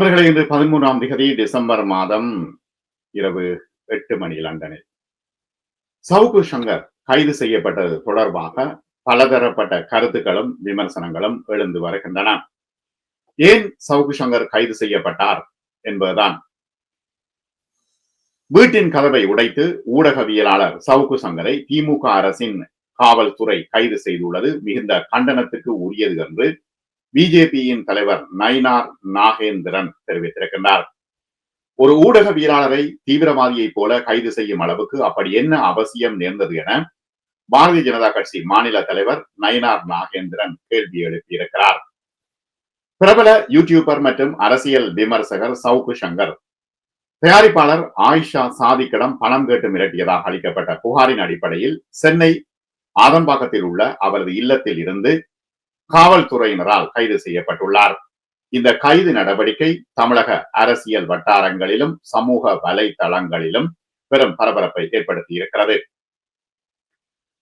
நண்பர்களே, இன்று 13ஆம் திகதி டிசம்பர் மாதம் இரவு 8 மணி லண்டனில் சவுக்கு சங்கர் கைது செய்யப்பட்டது தொடர்பாக பலதரப்பட்ட கருத்துக்களும் விமர்சனங்களும் எழுந்து வருகின்றன. ஏன் சவுக்கு சங்கர் கைது செய்யப்பட்டார் என்பதுதான். வீட்டின் கதவை உடைத்து ஊடகவியலாளர் சவுக்கு சங்கரை திமுக அரசின் காவல்துறை கைது செய்துள்ளது மிகுந்த கண்டனத்துக்கு உரியது என்று பிஜேபியின் தலைவர் நயினார் நாகேந்திரன் தெரிவித்திருக்கின்றார். ஒரு ஊடகவியலாளரை தீவிரவாதியை போல கைது செய்யும் அளவுக்கு அப்படி என்ன அவசியம் நேர்ந்தது என பாரதிய ஜனதா கட்சி மாநில தலைவர் நயினார் நாகேந்திரன் கேள்வி எழுப்பியிருக்கிறார். பிரபல யூடியூபர் மற்றும் அரசியல் விமர்சகர் சவுக்கு சங்கர் தயாரிப்பாளர் ஆயிஷா சாதிக்கிடம் பணம் கேட்டு மிரட்டியதாக அளிக்கப்பட்ட புகாரின் அடிப்படையில் சென்னை ஆதம்பாக்கத்தில் உள்ள அவரது இல்லத்தில் இருந்து காவல்துறையினரால் கைது செய்யப்பட்டுள்ளார். இந்த கைது நடவடிக்கை தமிழக அரசியல் வட்டாரங்களிலும் சமூக வலைதளங்களிலும் பெரும் பரபரப்பை ஏற்படுத்தி இருக்கிறது.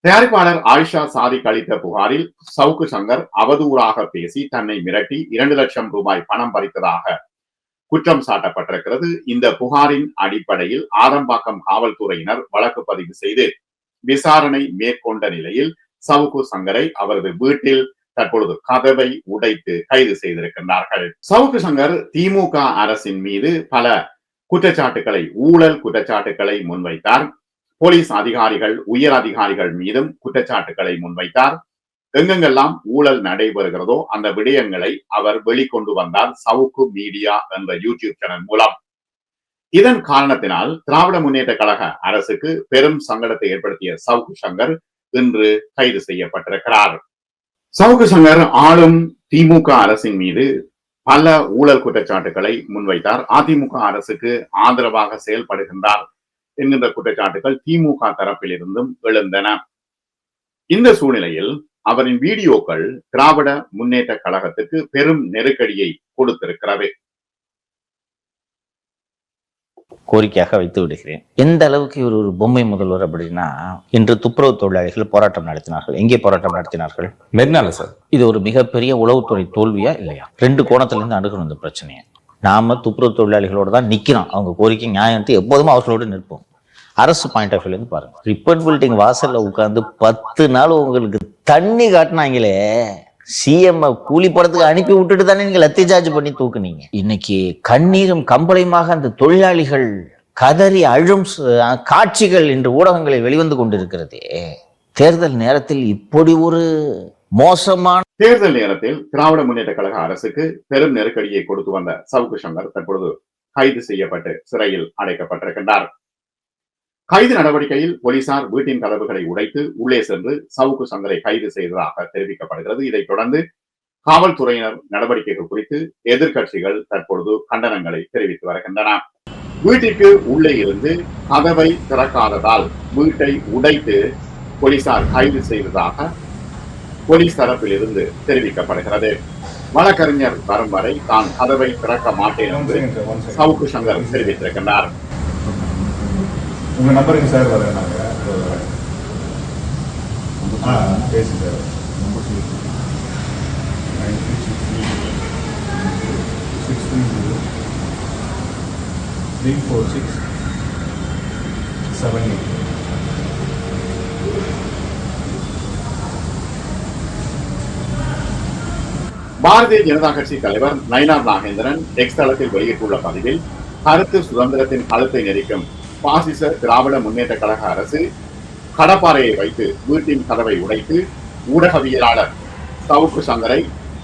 தயாரிப்பாளர் ஆயிஷா சாதிக் அளித்த புகாரில் சவுக்கு சங்கர் அவதூறாக பேசி தன்னை மிரட்டி 2 லட்சம் ரூபாய் பணம் பறித்ததாக குற்றம் சாட்டப்பட்டிருக்கிறது. இந்த புகாரின் அடிப்படையில் ஆதம்பாக்கம் காவல்துறையினர் வழக்கு பதிவு செய்து விசாரணை மேற்கொண்ட நிலையில் சவுக்கு சங்கரை அவரது வீட்டில் தற்பொழுது கதவை உடைத்து கைது செய்திருக்கின்றார்கள். சவுக்கு சங்கர் திமுக அரசின் மீது பல குற்றச்சாட்டுகளை, ஊழல் குற்றச்சாட்டுகளை முன்வைத்தார். போலீஸ் அதிகாரிகள், உயர் அதிகாரிகள் மீதும் குற்றச்சாட்டுகளை முன்வைத்தார். எங்கெங்கெல்லாம் ஊழல் நடைபெறுகிறதோ அந்த விடயங்களை அவர் வெளிக்கொண்டு வந்தார் சவுக்கு மீடியா என்ற யூடியூப் சேனல் மூலம். இதன் காரணத்தினால் திராவிட முன்னேற்ற கழக அரசுக்கு பெரும் சங்கடத்தை ஏற்படுத்திய சவுக்கு சங்கர் இன்று கைது செய்யப்பட்டிருக்கிறார். சவுக்கு சங்கர் ஆளும் திமுக அரசின் மீது பல ஊழல் குற்றச்சாட்டுகளை முன்வைத்தார். அதிமுக அரசுக்கு ஆதரவாக செயல்படுகின்றார் என்கின்ற குற்றச்சாட்டுகள் திமுக தரப்பில் இருந்தும் எழுந்தன. இந்த சூழ்நிலையில் அவரின் வீடியோக்கள் திராவிட முன்னேற்ற கழகத்துக்கு பெரும் நெருக்கடியை கொடுத்திருக்கிறது. கோரிக்கையாக வைத்து விடுகிறேன். எந்த அளவுக்கு இவர் ஒரு பொம்மை முதல்வர் அப்படின்னா, இன்று துப்புரவு தொழிலாளிகள் போராட்டம் நடத்தினார்கள். எங்கே போராட்டம் நடத்தினார்கள்? மெரினால சார். இது ஒரு மிகப்பெரிய உளவுத்துறை தோல்வியா இல்லையா? 2 கோணத்துல இருந்து அணுகணும் இந்த பிரச்சனையை. நாம துப்புரவு தொழிலாளிகளோட தான் நிக்கிறோம். அவங்க கோரிக்கை நியாயம் எப்போதும் அவர்களோடு நிற்போம். அரசு பாயிண்ட் ஆஃப் வியூல இருந்து பாருங்க. ரிப்பன் பில்டிங் வாசல்ல உட்கார்ந்து 10 நாள் உங்களுக்கு தண்ணி காட்டினாங்களே, சிஎம் கூலி படத்துக்கு அனுப்பி விட்டுட்டு தானே நீங்க லத்தி சார்ஜ் பண்ணி தூக்குனீங்க. இன்னைக்கு கண்ணீரும் கம்பளையுமாக அந்த தொழிலாளிகள் கதறி அழும் காட்சிகள் இன்று ஊடகங்களில் வெளிவந்து கொண்டிருக்கிறதே. தேர்தல் நேரத்தில் இப்படி ஒரு மோசமான தேர்தல் நேரத்தில் திராவிட முன்னேற்ற கழக அரசுக்கு பெரும் நெருக்கடியை கொடுத்து வந்த சவுக்கு சங்கர் தற்பொழுது கைது செய்யப்பட்டு சிறையில் அடைக்கப்பட்டிருக்கின்றார். கைது நடவடிக்கையில் போலீசார் வீட்டின் கதவுகளை உடைத்து உள்ளே சென்று சவுக்கு சங்கரை கைது செய்ததாக தெரிவிக்கப்படுகிறது. இதைத் தொடர்ந்து காவல்துறையினர் நடவடிக்கைகள் குறித்து எதிர்கட்சிகள் தற்பொழுது கண்டனங்களை தெரிவித்து வருகின்றன. வீட்டிற்கு உள்ளே இருந்து கதவை திறக்காததால் வீட்டை உடைத்து போலீசார் கைது செய்ததாக போலீஸ் தரப்பில் இருந்து தெரிவிக்கப்படுகிறது. வழக்கறிஞர் வரும் வரை தான் கதவை திறக்க மாட்டேன் என்று சவுக்கு சங்கர் தெரிவித்திருக்கின்றார். உங்கள் நம்பருக்கு சார் வரேன். நாங்கள் பேசி சார். 630-346-78. பாரதிய ஜனதா கட்சி தலைவர் நயினார் நாகேந்திரன் எக்ஸ் தளத்தில் வெளியிட்டுள்ள பதிவில், கருத்து சுதந்திரத்தின் கழுத்தை நெரிக்கும் பாசிச திராவிட முன்னேற்ற கழக அரசு கடப்பாறையை வைத்து வீட்டின் கதவை உடைத்து ஊடகவியலாளர் சவுக்கு சங்கரை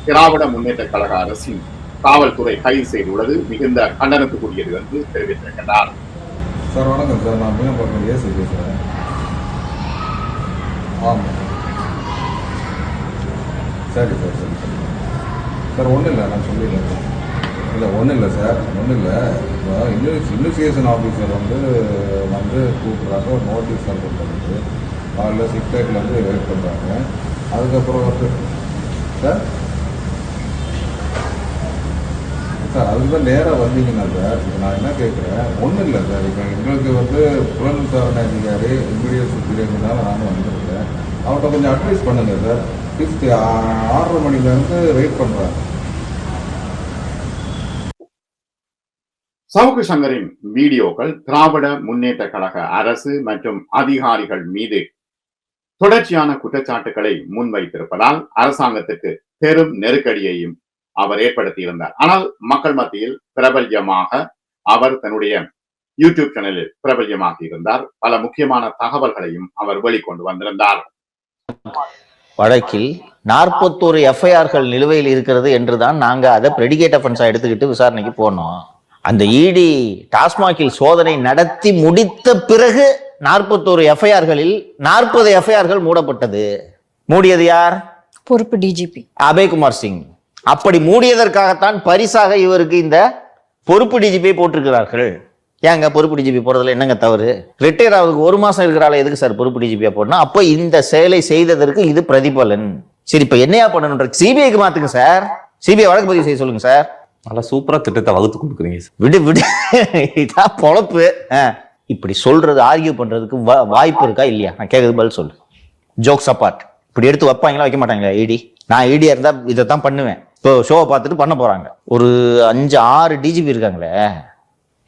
திராவிட முன்னேற்ற கழக அரசின் காவல்துறை கைது செய்துள்ளது மிகுந்த கண்டனத்துக்குரியது என்று தெரிவித்திருக்கிறார். சார் வணக்கம் சார், நான் மீனம்பாக்கம் ஏசி பேசுகிறேன். ஆமாம் சரி சார், சரி சார். சார் ஒன்றும் இல்லை, நான் சொல்லிடுறேன். இல்லை ஒன்றும் இல்லை சார், ஒன்றும் இல்லை. இன்வெஸ்டிகேஷன் ஆஃபீஸர் வந்து கூப்பிட்றாங்க, ஒரு நோட்டீஸ் தான் கொடுத்துருக்கு. அதில் 6 வெயிட் பண்ணுறாங்க. அதுக்கப்புறம் வந்து சார் சார் அதுக்கு தான் நேராக வந்தீங்கன்னா சார், இப்போ நான் என்ன கேட்குறேன், ஒன்றும் இல்லை சார். இப்போ எங்களுக்கு வந்து புலன் விசாரணை அதிகாரி இமீடியட் சுப்பீரியர்னால நானும் வந்திருக்கேன். அவர்கிட்ட கொஞ்சம் அட்வைஸ் பண்ணுங்கள் சார். 6:30 மணிலேருந்து வெயிட் பண்ணுறாங்க. சவுக்கு சங்கரின் வீடியோக்கள் திராவிட முன்னேற்ற கழக அரசு மற்றும் அதிகாரிகள் மீது தொடர்ச்சியான குற்றச்சாட்டுகளை முன்வைத்திருப்பதால் அரசாங்கத்துக்கு பெரும் நெருக்கடியையும் அவர் ஏற்படுத்தியிருந்தார். ஆனால் மக்கள் மத்தியில் பிரபல்யமாக அவர் தன்னுடைய யூடியூப் சேனலில் பிரபல்யமாக இருந்தார். பல முக்கியமான தகவல்களையும் அவர் வெளிக்கொண்டு வந்திருந்தார். வழக்கில் 41 எஃப்ஐஆர்கள் நிலுவையில் இருக்கிறது என்றுதான் நாங்க அதை பிரெடிகேட் அஃபென்ஸா எடுத்துக்கிட்டு விசாரணைக்கு போனோம். அந்த இடி டாஸ்மாகில் சோதனை நடத்தி முடித்த பிறகு 41 எஃப்ஐஆர்களில் 40 எஃப்ஐஆர்கள் மூடப்பட்டது. மூடியது யார்? பொறுப்பு டிஜிபி அபய்குமார் சிங். அப்படி மூடியதற்காகத்தான் பரிசாக இவருக்கு இந்த பொறுப்பு டிஜிபியை போட்டிருக்கிறார்கள். ஏங்க பொறுப்பு டிஜிபி போறதுல என்னங்க தவறு? ரிட்டையர் ஆகுதுக்கு 1 மாசம் இருக்கிறாள் எதுக்கு சார் பொறுப்பு டிஜிபியா போடணும்? அப்போ இந்த செயலை செய்ததற்கு இது பிரதிபலன். சரி, இப்ப என்னையா பண்ணணுன்ற சிபிஐக்கு மாத்துங்க சார். சிபிஐ வழக்கு பதிவு செய்ய சொல்லுங்க சார். நல்லா சூப்பரா திட்டத்தை வகுத்து கொடுக்குறீங்க. விடு விடு, இதான் பொழப்பு. இப்படி சொல்றது ஆர்கியூ பண்றதுக்கு வாய்ப்பு இருக்கா இல்லையா? நான் கேட்கறது பதில் சொல்லு. ஜோக்ஸ் அப்பார்ட், இப்படி எடுத்து வைப்பாங்களா வைக்க மாட்டாங்களா இடி? நான் இடியா இருந்தா இதைத்தான் பண்ணுவேன். இப்போ ஷோவை பார்த்துட்டு பண்ண போறாங்க. ஒரு 5-6 டிஜிபி இருக்காங்களே,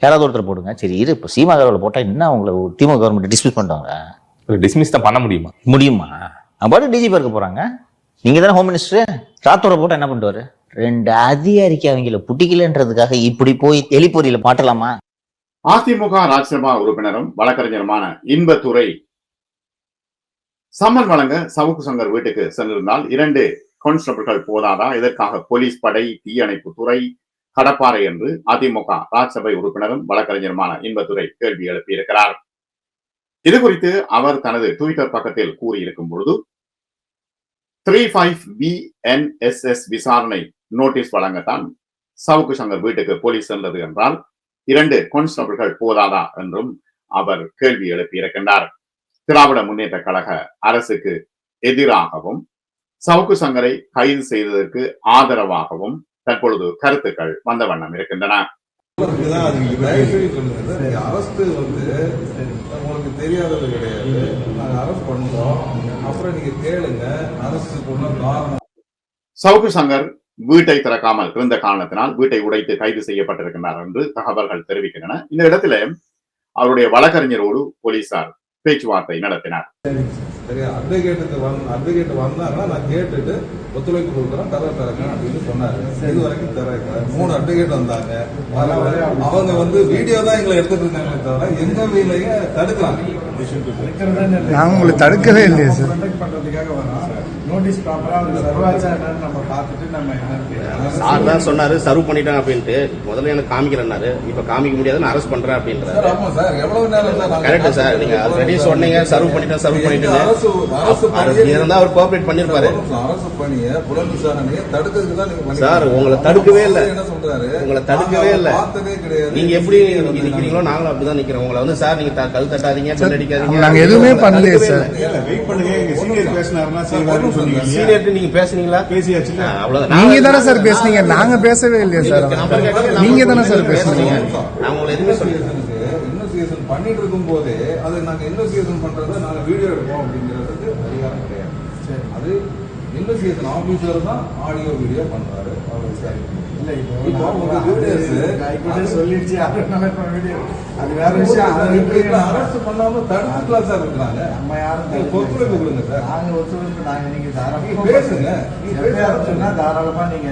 யாராவது ஒருத்தர் போடுங்க. சரி இரு, இப்போ சீமா கவர்மெண்ட் போட்டா என்ன அவங்களை திமுக கவர்மெண்ட் டிஸ்மிஸ் பண்ணுவாங்க? டிஸ்மிஸ் தான் பண்ண முடியுமா? முடியுமா? பாட்டு டிஜிபி இருக்க போறாங்க. நீங்க தானே ஹோம் மினிஸ்டர். ராத்தோட போட்டா என்ன பண்ணுவாரு? 2 அதிகாரிக்கு அவங்கள புட்டிக்கலன்றதுக்காக இப்படி போய் எலிப்பொறியில மாட்டலாமா? அதிமுக ராஜ்யசபா உறுப்பினரும் வழக்கறிஞருமான இன்பதுரை சம்மன் வழங்க சவுக்கு சங்கர் வீட்டுக்கு சென்றிருந்தால் 2 கான்ஸ்டபிள்கள் போதாதா? இதற்காக போலீஸ் படை, தீயணைப்பு துறை, கடப்பாறை என்று அதிமுக ராஜ்யசபை உறுப்பினரும் வழக்கறிஞருமான இன்பதுரை கேள்வி எழுப்பியிருக்கிறார். இது குறித்து அவர் தனது ட்விட்டர் பக்கத்தில் கூறியிருக்கும் பொழுது 35 BNSS விசாரணை நோட்டீஸ் வழங்கத்தான் சவுக்கு சங்கர் வீட்டுக்கு போலீஸ் சென்றது என்றால் 2 கான்ஸ்டபிள்கள் போதாதா என்றும் அவர் கேள்வி எழுப்பியிருக்கின்றார். திராவிட முன்னேற்ற கழக அரசுக்கு எதிராகவும் சவுக்கு சங்கரை கைது செய்ததற்கு ஆதரவாகவும் தற்பொழுது கருத்துக்கள் வந்த வண்ணம் இருக்கின்றன. அரசு உங்களுக்கு தெரியாதது கிடையாது. நாங்க அரசு பண்றோம், அப்புறம் நீங்க கேளுங்க. அரசு காரணம் சவுக்கு சங்கர் வீட்டை திறக்காமல் இருந்த காரணத்தினால் வீட்டை உடைத்து கைது செய்யப்பட்டிருக்கின்றார் என்று தகவல்கள் தெரிவிக்கின்றன. இந்த இடத்துல அவருடைய வழக்கறிஞரோடு போலீசார் பேச்சுவார்த்தை நடத்தினார். அட்வொகேட் வந்தாங்கன்னா நான் கேட்டுட்டு ஒத்துழைப்பு கொடுக்குறேன், தரங்க அப்படின்னு சொன்னாரு. இது வரைக்கும் தரங்க 3 அட்வொகேட் வந்தாங்க. அவங்க வீடியோ தான் எங்களை எடுத்துட்டு இருந்தாங்களே தவிர எங்க வீட்லயே தடுக்கிறாங்க. நாங்க உங்களை தடுக்கவே இல்லையே சார். பண்றதுக்காக வரோம். நோட்டீஸ் ப்ராப்பரா சர்வாச்சாரம் நம்ம பார்த்துட்டு நம்ம சார் தான் சொன்னாரு சர்வ் பண்ணிட்டேன் அப்படின்ட்டு. முதல்ல எனக்கு காமிக்கிறேன்னாரு. இப்ப காமிக்க முடியாதுன்னு அரெஸ்ட் பண்றேன் அப்படின்றாரு. ஆமா சார், எவ்வளவு நேரம் கரெக்ட் சார். நீங்க ஆல்ரெடி சொன்னீங்க சர்வ் பண்ணிட்டேன் இருந்தா அவர் கோஆபரேட் பண்ணிருப்பாரு. அரசு பணியை புலன் விசாரணையை தடுக்கிறதுக்கு தான் நீங்க சார் உங்களை தடுக்கவே இல்ல. என்ன சொல்றாரு? உங்களை தடுக்கவே இல்ல. பார்த்ததே கிடையாது. நீங்க எப்படி நிக்கிறீங்களோ நாங்களும் அப்படிதான் நிக்கிறோம். உங்களை சார் நீங்க கல் தட்டாதீங்க, அடிக்காதீங்க. நாங்க எதுவுமே பண்ணலையே சார். வெயிட் பண்ணுங்க. சீனியர் பேசினாருன்னா செய்வாருன்னு சொன்னீங்க. சீனியர் நீங்க பேசுனீங்களா? பேசியாச்சு. அவ்வளவுதான். நீங்க தானே சார் பேசுனீங்க, நாங்க பேசவே இல்லையே சார். நீங்க தானே சார் பேசுனீங்க. நான் உங்களை எதுவுமே சொல்லிருக்கேன். இன்வெஸ்டிகேஷன் பண்ணிட்டு இருக்கும் போதே அது நாங்க இன்வெஸ்டிகேஷன் பண்றதை நாங்க வீடியோ எடுப்போம் அப்படிங்கிறதுக்கு அதிகாரம் கிடையாது. அது இன்வெஸ்டிகேஷன் ஆபீசர் தான் ஆடியோ வீடியோ பண்றாரு. அவர் விசாரிக்கணும். அரசு பண்ணாம தடுத்துக்கலாம் சார் இருக்கிறாங்க. நம்ம யாரும் ஒத்துழைப்பு கொடுங்க சார். நாங்க ஒத்துழைப்பு நீங்க பேசுங்க. சொன்னா தாராளமா நீங்க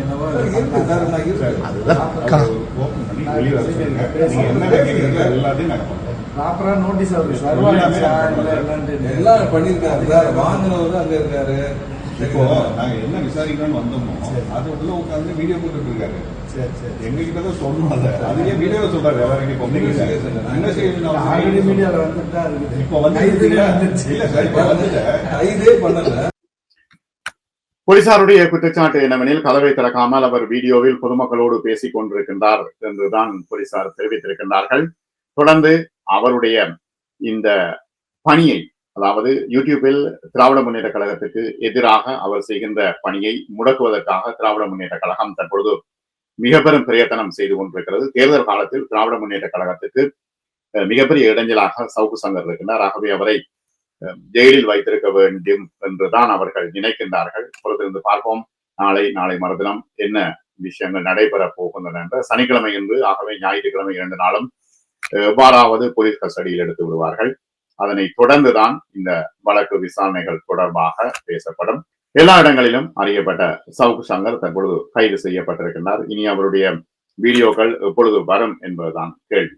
ப்ராப்பரா நோட்டீஸ் எல்லாம் பண்ணிருக்காரு சார். வாங்கினவர் அங்க இருக்காரு. இப்போ நாங்க என்ன விசாரிக்கணும்னு வந்தோமோ அது உள்ள உட்காந்து வீடியோ போட்டுட்டு இருக்காரு. எங்க கிட்ட தான் சொன்னோம். அதுலயே வீடியோ சொல்றாரு. போலீசாருடைய குற்றச்சாட்டு என்னவெனில் கதவை திறக்காமல் அவர் வீடியோவில் பொதுமக்களோடு பேசிக் கொண்டிருக்கின்றார் என்றுதான் போலீசார் தெரிவித்திருக்கின்றார்கள். தொடர்ந்து அவருடைய இந்த பணியை, அதாவது யூடியூபில் திராவிட முன்னேற்ற கழகத்துக்கு எதிராக அவர் செய்கின்ற பணியை முடக்குவதற்காக திராவிட முன்னேற்ற கழகம் தற்பொழுது மிக பெரும் பிரயத்தனம் செய்து கொண்டிருக்கிறது. தேர்தல் காலத்தில் திராவிட முன்னேற்ற கழகத்துக்கு மிகப்பெரிய இடைஞ்சலாக சவுக்கு சங்கர் இருக்கின்றார். ஆகவே அவரை ஜெயிலில் வைத்திருக்க வேண்டும் என்றுதான் அவர்கள் நினைக்கின்றார்கள். பொறுத்திருந்து பார்ப்போம். நாளை மறுதினம் என்ன விஷயங்கள் நடைபெற போகின்றன என்ற சனிக்கிழமை என்று, ஆகவே ஞாயிற்றுக்கிழமை 2 நாளும் எவ்வாறாவது போலீஸ் கஸ்டடியில் எடுத்து விடுவார்கள். அதனை தொடர்ந்துதான் இந்த வழக்கு விசாரணைகள் தொடர்பாக பேசப்படும். எல்லா இடங்களிலும் அறியப்பட்ட சவுக் சங்கர் தற்பொழுது கைது செய்யப்பட்டிருக்கின்றார். இனி அவருடைய வீடியோக்கள் எப்பொழுது வரும் என்பதுதான் கேள்வி.